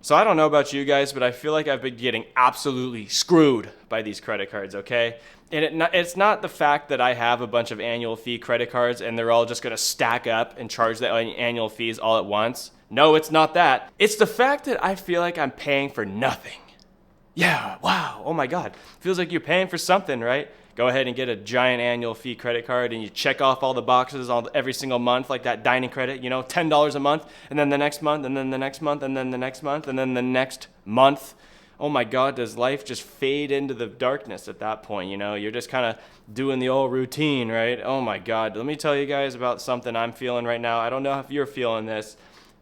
So I don't know about you guys, but I feel like I've been getting absolutely screwed by these credit cards, okay? And it's not the fact that I have a bunch of annual fee credit cards and they're all just going to stack up and charge the annual fees all at once. No, it's not that. It's the fact that I feel like I'm paying for nothing. Yeah, wow, oh my God. Feels like you're paying for something, right? Go ahead and get a giant annual fee credit card and you check off all the boxes every single month, like that dining credit, $10 a month, and then the next month, and then the next month, and then the next month, and then the next month. Oh my God, does life just fade into the darkness at that point? You're just kind of doing the old routine, right? Oh my God, let me tell you guys about something I'm feeling right now. I don't know if you're feeling this,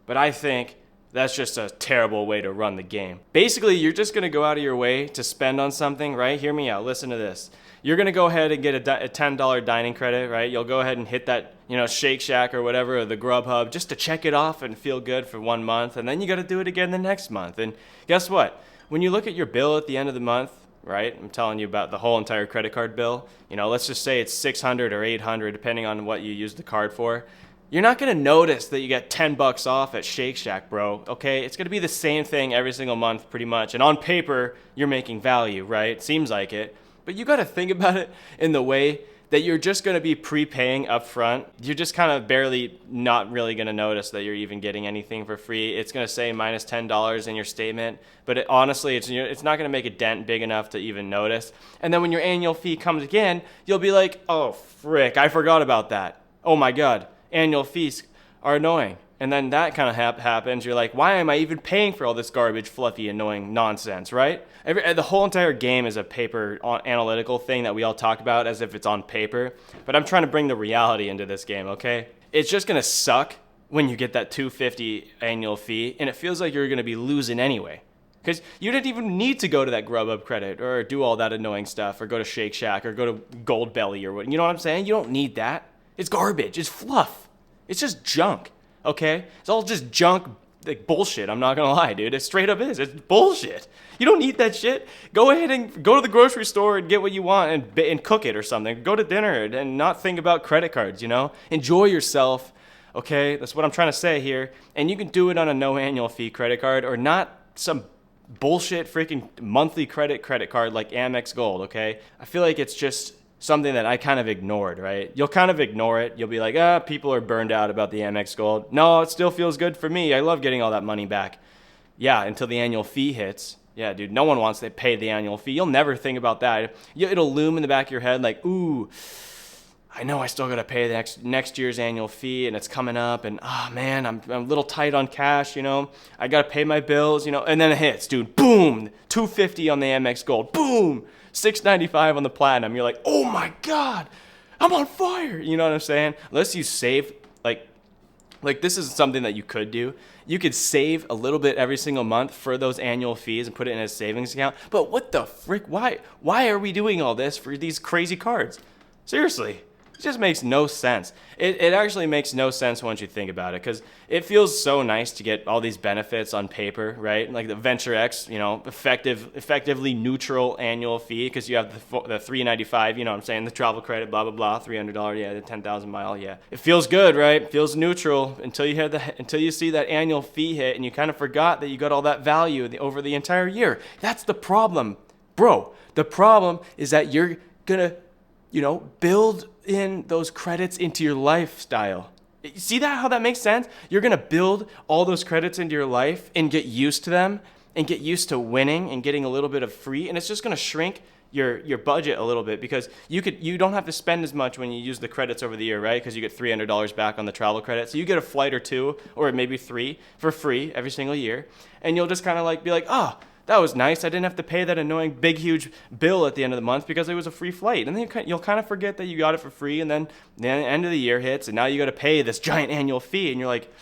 but I think that's just a terrible way to run the game. Basically, you're just going to go out of your way to spend on something, right? Hear me out. Listen to this. You're going to go ahead and get a $10 dining credit, right? You'll go ahead and hit that, Shake Shack or whatever, or the Grubhub, just to check it off and feel good for 1 month. And then you got to do it again the next month. And guess what? When you look at your bill at the end of the month, right? I'm telling you about the whole entire credit card bill. Let's just say it's $600 or $800, depending on what you use the card for. You're not going to notice that you get $10 off at Shake Shack, bro, okay? It's going to be the same thing every single month pretty much. And on paper, you're making value, right? Seems like it. But you got to think about it in the way that you're just going to be prepaying up front. You're just kind of barely not really going to notice that you're even getting anything for free. It's going to say minus $10 in your statement, but honestly, it's not going to make a dent big enough to even notice. And then when your annual fee comes again, you'll be like, oh, frick, I forgot about that. Oh my God, annual fees are annoying. And then that kind of happens. You're like, why am I even paying for all this garbage, fluffy, annoying nonsense, right? The whole entire game is a paper analytical thing that we all talk about as if it's on paper. But I'm trying to bring the reality into this game, okay? It's just going to suck when you get that $250 annual fee, and it feels like you're going to be losing anyway. Because you didn't even need to go to that Grubhub credit or do all that annoying stuff or go to Shake Shack or go to Gold Belly or what. You know what I'm saying? You don't need that. It's garbage. It's fluff. It's just junk. Okay? It's all just junk, like bullshit. I'm not gonna lie, dude. It straight up is. It's bullshit. You don't need that shit. Go ahead and go to the grocery store and get what you want and cook it or something. Go to dinner and not think about credit cards, Enjoy yourself, okay? That's what I'm trying to say here. And you can do it on a no annual fee credit card or not some bullshit freaking monthly credit card like Amex Gold, okay? I feel like it's just something that I kind of ignored, right? You'll kind of ignore it. You'll be like, people are burned out about the Amex Gold. No, it still feels good for me. I love getting all that money back. Yeah, until the annual fee hits. Yeah, dude, no one wants to pay the annual fee. You'll never think about that. It'll loom in the back of your head like, ooh, I know I still got to pay the next year's annual fee and it's coming up and, man, I'm a little tight on cash, I got to pay my bills, and then it hits, dude. Boom, $250 on the Amex Gold. Boom. $695 on the platinum. You're like, oh my God, I'm on fire. You know what I'm saying? Unless you save, like this is something that you could do. You could save a little bit every single month for those annual fees and put it in a savings account. But what the frick? Why are we doing all this for these crazy cards? Seriously. It just makes no sense. It actually makes no sense once you think about it because it feels so nice to get all these benefits on paper, right? Like the Venture X, effectively neutral annual fee because you have the $395, what I'm saying, the travel credit, blah, blah, blah, $300, yeah, the 10,000 mile, yeah. It feels good, right? It feels neutral until you see that annual fee hit and you kind of forgot that you got all that value over the entire year. That's the problem, bro. The problem is that you're going to build in those credits into your lifestyle. See how that makes sense? You're going to build all those credits into your life and get used to them and get used to winning and getting a little bit of free. And it's just going to shrink your budget a little bit because you don't have to spend as much when you use the credits over the year, right? Because you get $300 back on the travel credit. So you get a flight or two or maybe 3 for free every single year. And you'll just kind of be like, that was nice. I didn't have to pay that annoying big, huge bill at the end of the month because it was a free flight. And then you'll kind of forget that you got it for free. And then the end of the year hits and now you got to pay this giant annual fee. And you're like,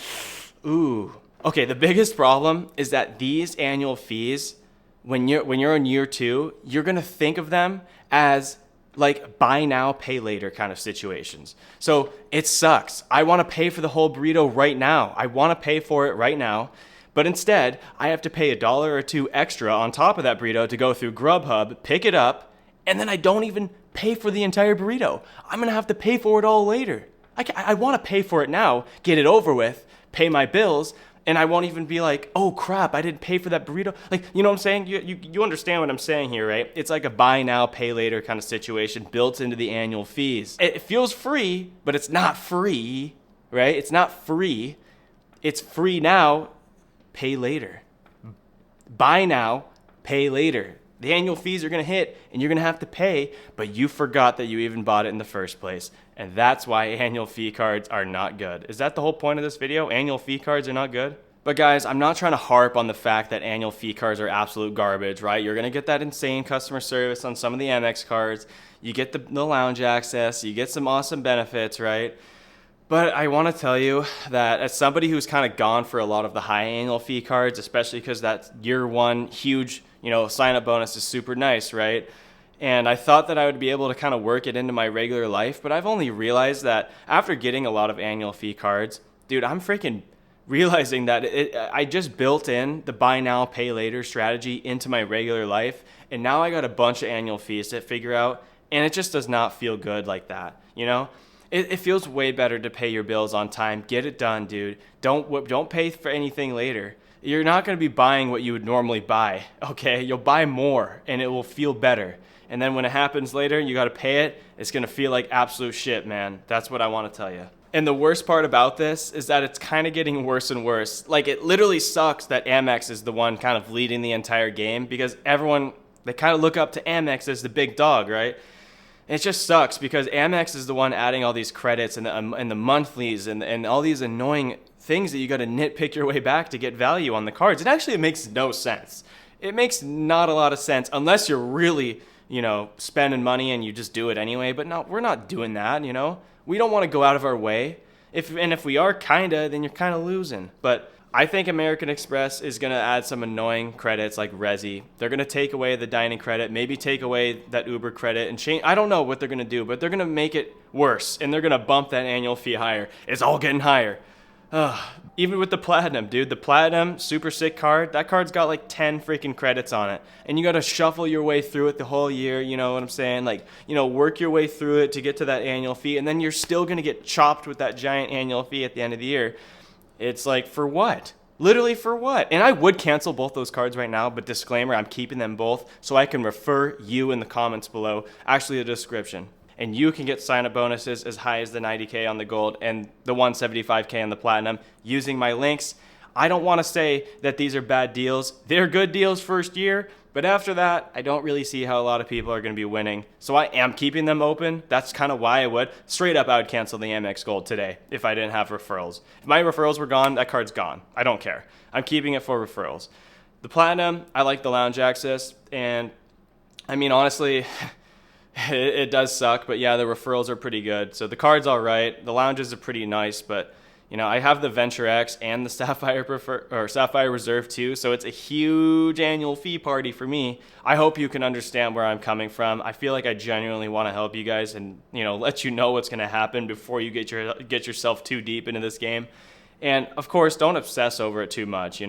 ooh. Okay, the biggest problem is that these annual fees, when you're in year 2, you're going to think of them as like buy now, pay later kind of situations. So it sucks. I want to pay for the whole burrito right now. I want to pay for it right now. But instead, I have to pay $1 or $2 extra on top of that burrito to go through Grubhub, pick it up, and then I don't even pay for the entire burrito. I'm going to have to pay for it all later. I want to pay for it now, get it over with, pay my bills, And I won't even be like, oh crap, I didn't pay for that burrito. Like, you know what I'm saying? You understand what I'm saying here, right? It's like a buy now, pay later kind of situation built into the annual fees. It feels free, but it's not free, right? It's not free. It's free now, pay later. Buy now, pay later. The annual fees are going to hit and you're going to have to pay, but you forgot that you even bought it in the first place. And that's why annual fee cards are not good. Is that the whole point of this video? Annual fee cards are not good? But guys, I'm not trying to harp on the fact that annual fee cards are absolute garbage, right? You're going to get that insane customer service on some of the Amex cards. You get the lounge access. You get some awesome benefits, right? But I want to tell you that as somebody who's kind of gone for a lot of the high annual fee cards, especially because that year one huge, sign up bonus is super nice, right? And I thought that I would be able to kind of work it into my regular life, but I've only realized that after getting a lot of annual fee cards, dude, I'm freaking realizing that I just built in the buy now, pay later strategy into my regular life. And now I got a bunch of annual fees to figure out, and it just does not feel good like that, It feels way better to pay your bills on time. Get it done, dude. Don't pay for anything later. You're not going to be buying what you would normally buy, okay? You'll buy more, and it will feel better. And then when it happens later, you got to pay it. It's going to feel like absolute shit, man. That's what I want to tell you. And the worst part about this is that it's kind of getting worse and worse. Like, it literally sucks that Amex is the one kind of leading the entire game because everyone, they kind of look up to Amex as the big dog, right? It just sucks because Amex is the one adding all these credits and the monthlies and all these annoying things that you got to nitpick your way back to get value on the cards. It makes no sense. It makes not a lot of sense unless you're really, spending money and you just do it anyway. But no, we're not doing that, We don't want to go out of our way. If we are then you're kind of losing. But I think American Express is going to add some annoying credits like Resi. They're going to take away the dining credit, maybe take away that Uber credit and change. I don't know what they're going to do, but they're going to make it worse and they're going to bump that annual fee higher. It's all getting higher. Even with the Platinum, dude, the Platinum super sick card, that card's got like 10 freaking credits on it. And you got to shuffle your way through it the whole year, you know what I'm saying? Like, work your way through it to get to that annual fee. And then you're still going to get chopped with that giant annual fee at the end of the year. It's like, for what? Literally for what? And I would cancel both those cards right now, but disclaimer, I'm keeping them both so I can refer you in the comments below, actually the description. And you can get sign-up bonuses as high as the 90K on the gold and the 175K on the platinum using my links. I don't want to say that these are bad deals. They're good deals first year, but after that, I don't really see how a lot of people are going to be winning. So I am keeping them open. That's kind of why I would. Straight up, I would cancel the Amex Gold today if I didn't have referrals. If my referrals were gone, that card's gone. I don't care. I'm keeping it for referrals. The platinum, I like the lounge access, and I mean, honestly, it does suck, but yeah, the referrals are pretty good. So the card's all right. The lounges are pretty nice, but I have the Venture X and the Sapphire Reserve too, so it's a huge annual fee party for me. I hope you can understand where I'm coming from. I feel like I genuinely want to help you guys and let you know what's going to happen before you get yourself too deep into this game. And of course, don't obsess over it too much,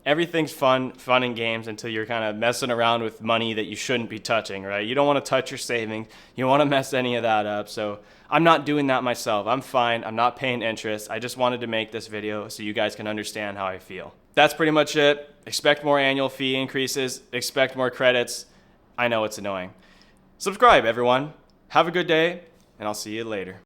Everything's fun and games until you're kind of messing around with money that you shouldn't be touching, right? You don't want to touch your savings. You don't want to mess any of that up. So I'm not doing that myself. I'm fine. I'm not paying interest. I just wanted to make this video so you guys can understand how I feel. That's pretty much it. Expect more annual fee increases. Expect more credits. I know it's annoying. Subscribe, everyone. Have a good day, and I'll see you later.